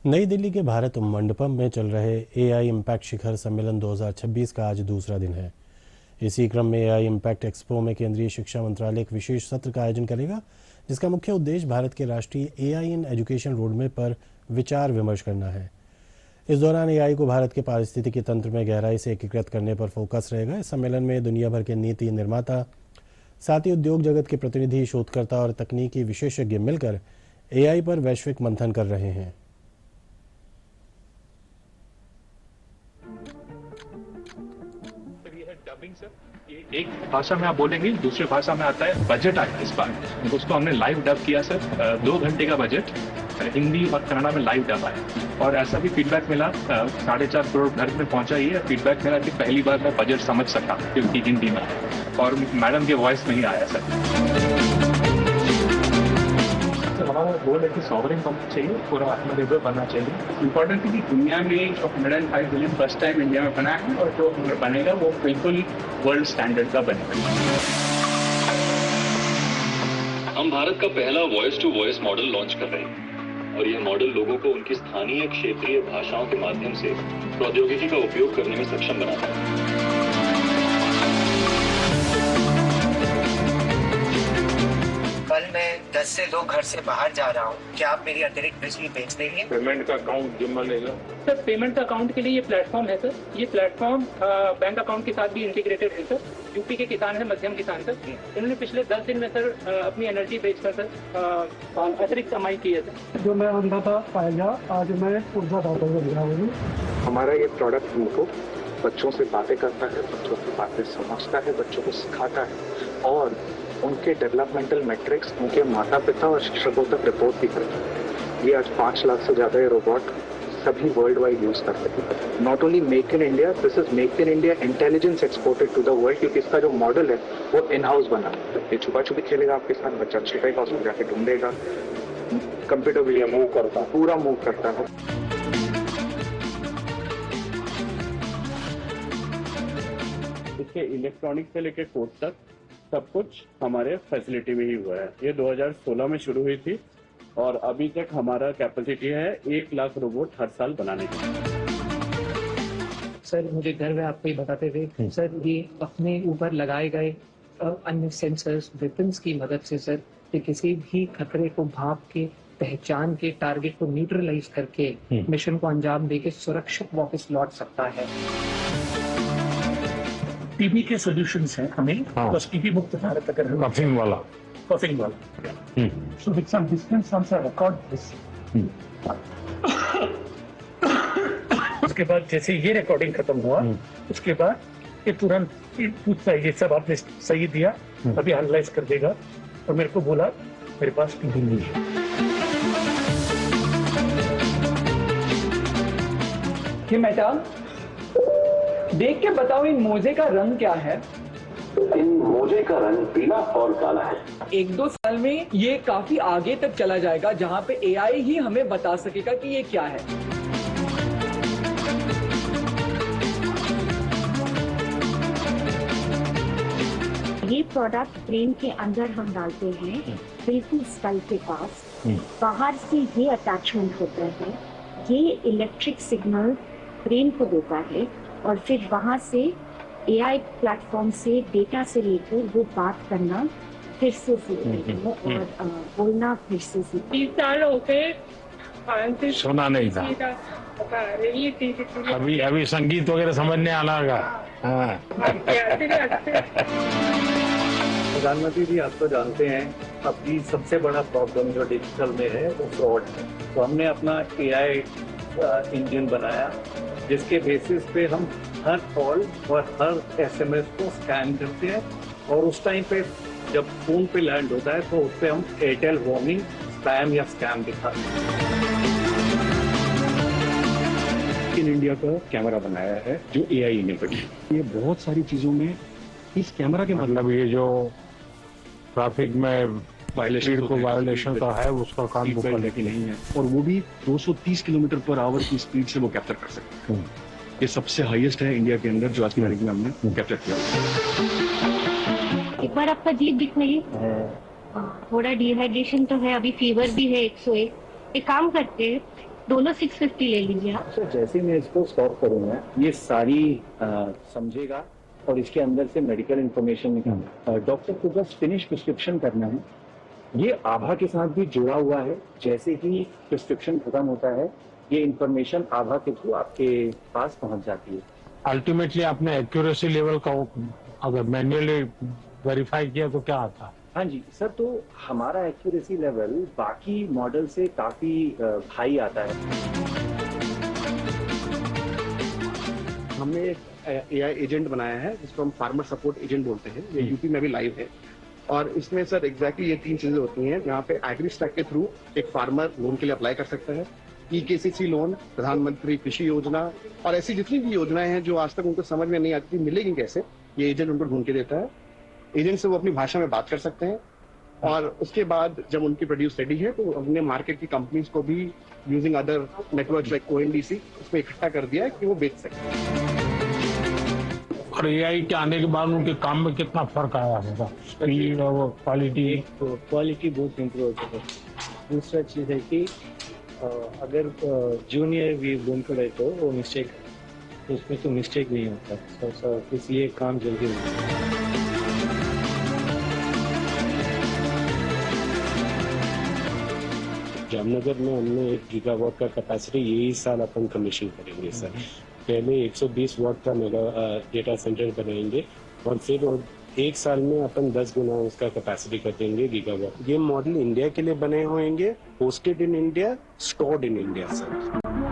नई दिल्ली के भारत मंडपम में चल रहे एआई इम्पैक्ट शिखर सम्मेलन 2026 का आज दूसरा दिन है। इसी क्रम में एआई इम्पैक्ट एक्सपो में केंद्रीय शिक्षा मंत्रालय एक विशेष सत्र का आयोजन करेगा, जिसका मुख्य उद्देश्य भारत के राष्ट्रीय एआई इन एजुकेशन रोडमैप पर विचार विमर्श करना है। इस दौरान एआई को भारत के पारिस्थितिकी तंत्र में गहराई से एकीकृत करने पर फोकस रहेगा। इस सम्मेलन में दुनिया भर के नीति निर्माता, साथ ही उद्योग जगत के प्रतिनिधि, शोधकर्ता और तकनीकी विशेषज्ञ मिलकर एआई पर वैश्विक मंथन कर रहे हैं। डबिंग सर, एक भाषा में आप बोलेंगे, दूसरी भाषा में आता है। बजट आया इस बार, उसको हमने लाइव डब किया सर। 2 घंटे का बजट हिंदी और कन्नड़ा में लाइव डब आया। और ऐसा भी फीडबैक मिला, 4.5 करोड़ घर में पहुंचा। ये फीडबैक मिला कि पहली बार मैं बजट समझ सका क्योंकि हिंदी में और मैडम के वॉइस में ही आया सर। हमारा गोल है कि सॉवरेन बनना चाहिए, पूरा आत्मनिर्भर बनना चाहिए। इम्पोर्टेंट है कि दुनिया में जो 105 बिलियन फर्स्ट टाइम इंडिया में बना है और जो बनेगा वो बिल्कुल वर्ल्ड स्टैंडर्ड का बनेगा। हम भारत का पहला voice to voice model launch कर रहे हैं और यह मॉडल लोगों को उनकी स्थानीय क्षेत्रीय भाषाओं के माध्यम से प्रौद्योगिकी का उपयोग करने में सक्षम बनाता है। कल मैं 10 से 2 घर से बाहर जा रहा हूँ, क्या आप मेरी अतिरिक्त बिजली बेच देंगे? पेमेंट का अकाउंट जिम्मा लेगा सर। पेमेंट अकाउंट के लिए ये प्लेटफॉर्म है सर। ये प्लेटफॉर्म बैंक अकाउंट के साथ भी इंटीग्रेटेड है सर। यूपी के किसान है, मध्यम किसान सर, इन्होंने पिछले 10 दिन में सर अपनी एनर्जी बेचकर सर अतिरिक्त कमाई की है सर। जो मैं बनता था पाया, आज मैं ऊर्जा दाता बन गया हूँ। हमारा ये प्रोडक्ट उनको बच्चों से बातें करता है, बच्चों की बातें समझता है, बच्चों को सिखाता है और उनके डेवलपमेंटल मैट्रिक्स उनके माता पिता और शिक्षकों तक रिपोर्ट भी करता है। ये आज 5 लाख से ज़्यादा ये रोबोट सभी वर्ल्ड वाइड यूज करते हैं। Not only make in India, this is make in India intelligence exported to the world, क्योंकि इसका जो मॉडल है वो इन हाउस बना। ये छुपा छुपी खेलेगा आपके साथ, बच्चा छिपेगा, उसमें जाके ढूंढेगा। कंप्यूटर भी मूव करता है, पूरा मूव करता है। इसके इलेक्ट्रॉनिक से लेके कोड तक सब कुछ हमारे फैसिलिटी में ही हुआ है। ये 2016 में शुरू हुई थी और अभी तक हमारा कैपेसिटी है 1 लाख रोबोट हर साल बनाने की। सर मुझे गर्व है आपको ये बताते हुए सर, ये अपने ऊपर लगाए गए अन्य सेंसर्स, वेपन्स की मदद से सर ये किसी भी खतरे को भाप के, पहचान के, टारगेट को न्यूट्रलाइज करके मिशन को अंजाम देके सुरक्षित वापस लौट सकता है। टीबी के सोल्यूशंस हैं हमें, बस टीबी मुक्त भारत अगर हम कफिंग वाला सो विद सम डिस्टेंस हम सर रिकॉर्ड दिस। उसके बाद जैसे ये रिकॉर्डिंग खत्म हुआ, उसके बाद ये तुरंत पूछता है ये सब आपने सही दिया, अभी एनालाइज कर देगा और मेरे को बोला मेरे पास टीबी नहीं है। ये मैडम देख के बताओ, इन मोजे का रंग क्या है? इन मोजे का रंग पीला और काला है। 1-2 साल में ये काफी आगे तक चला जाएगा, जहाँ पे एआई ही हमें बता सकेगा कि ये क्या है। ये प्रोडक्ट ब्रेन के अंदर हम डालते हैं, बिल्कुल स्कल के पास। बाहर से ये अटैचमेंट होता है, ये इलेक्ट्रिक सिग्नल ब्रेन को देता है और फिर वहां से एआई प्लेटफॉर्म से डेटा से लेकर वो बात करना फिर से सीखते हैं और बोलना फिर से सीखते हैं। 30 साल हो गए सुना नहीं था, अभी संगीत वगैरह समझने आना होगा। प्रधानमंत्री जी, आप तो जानते हैं अभी सबसे बड़ा प्रॉब्लम जो डिजिटल में है वो फ्रॉड है। तो हमने अपना एआई इंजन बनाया जिसके बेसिस पे हम हर कॉल और हर एसएमएस को स्कैन करते हैं और उस टाइम पे जब फोन पे लैंड होता है तो उस पर हम एयरटेल वार्निंग, स्पैम या स्कैम दिखाते हैं। इन इंडिया का कैमरा बनाया है जो एआई इनेबल्ड है। ये बहुत सारी चीजों में इस कैमरा के मतलब ये जो ट्रैफिक में वायलेशन का है उसका काम वो करने की नहीं है, और वो भी 230 किलोमीटर पर आवर की स्पीड से वो कैप्चर कर सकते हैं। ये सबसे हाईएस्ट है इंडिया के अंदर जो आज की तारीख में हमने कैप्चर किया। एक बार आपका जीभ दिखाइए, थोड़ा डिहाइड्रेशन तो है, अभी फीवर भी है 101। एक काम करते हैं, दोनों 650 ले लीजिए आप। सर जैसे मैं इसको स्टॉप करूंगा ये सारी समझेगा और इसके अंदर से मेडिकल इंफॉर्मेशन निकालना। डॉक्टर को बस फिनिश प्रिस्क्रिप्शन करना है। ये आभा के साथ भी जुड़ा हुआ है। जैसे ही प्रिस्क्रिप्शन खत्म होता है ये इंफॉर्मेशन आभा के थ्रू आपके पास पहुंच जाती है। अल्टीमेटली आपने एक्यूरेसी लेवल का अगर मैन्युअली वेरीफाई किया तो क्या आता है? हाँ जी सर, तो हमारा एक्यूरेसी लेवल बाकी मॉडल से काफी हाई आता है। हमने एक AI एजेंट बनाया है जिसको हम फार्मर सपोर्ट एजेंट बोलते हैं। ये यूपी में भी लाइव है और इसमें सर एग्जैक्टली ये 3 चीजें होती हैं। यहाँ पे एग्री स्टैक के थ्रू एक फार्मर लोन के लिए अप्लाई कर सकता है। EKCC लोन, प्रधानमंत्री कृषि योजना और ऐसी जितनी भी योजनाएं हैं जो आज तक उनको समझ में नहीं आती मिलेगी कैसे, ये एजेंट उनको ढूंढ के देता है। एजेंट से वो अपनी भाषा में बात कर सकते हैं और उसके बाद जब उनकी प्रोड्यूस रेडी है तो हमने मार्केट की कंपनीज को भी using other network like ONDC उसमें इकट्ठा कर दिया है कि वो बेच सकें। और AI के आने के बाद उनके काम में कितना फर्क आया होगा? स्पीड और क्वालिटी? क्वालिटी बहुत इम्प्रूव हो चुका है। दूसरा चीज़ है कि अगर जूनियर भी बोल करे तो वो मिस्टेक, उसमें तो मिस्टेक नहीं होता, इसलिए काम जल्दी होता है। जामनगर में हमने 1 गीगावाट का कैपेसिटी यही साल अपन कमीशन करेंगे सर। पहले 120 वाट का मेगा डेटा सेंटर बनाएंगे और फिर 1 साल में अपन 10 गुना उसका कैपेसिटी कर देंगे गीगावाट। ये मॉडल इंडिया के लिए बने होंगे, hosted in India, stored in India sir.